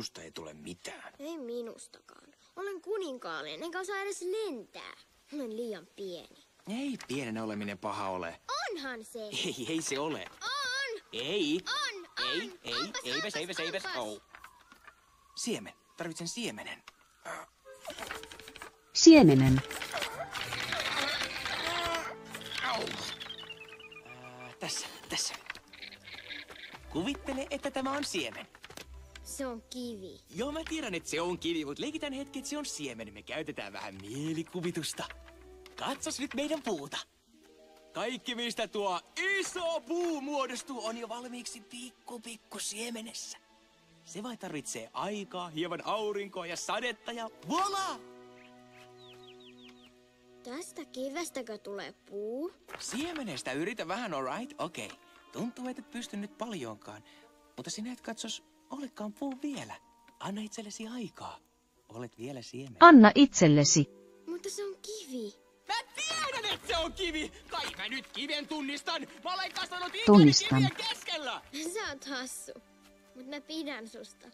Susta ei tule mitään. Ei minustakaan. Olen kuninkaallinen, enkä osaa edes lentää. Olen liian pieni. Ei pienenä oleminen paha ole. Onhan se. Ei se ole. On! Ei. On! Eipäs. Oh. Siemen. Tarvitsen siemenen. Siemenen. Tässä. Kuvittele, että tämä on siemen. Se on kivi. Joo, mä tiedän, että se on kivi, mutta leikitään hetki, että se on siemen. Me käytetään vähän mielikuvitusta. Katsos nyt meidän puuta. Kaikki, mistä tuo iso puu muodostuu, on jo valmiiksi pikku siemenessä. Se vai tarvitsee aikaa, hieman aurinkoa ja sadetta ja voila! Tästä kivestäkö tulee puu? Siemenestä yritä vähän, alright? Okei. Tuntuu, että et pysty nyt paljonkaan. Mutta sinä et katsos, olekaan puu vielä. Anna itsellesi aikaa. Olet vielä siemen. Anna itsellesi. Mutta se on kivi. Mä tiedän, että se on kivi! Kai mä nyt kiven tunnistan! Mä olen kasvanut Tunnistan. kivien keskellä! Sä oot hassu. Mut mä pidän susta.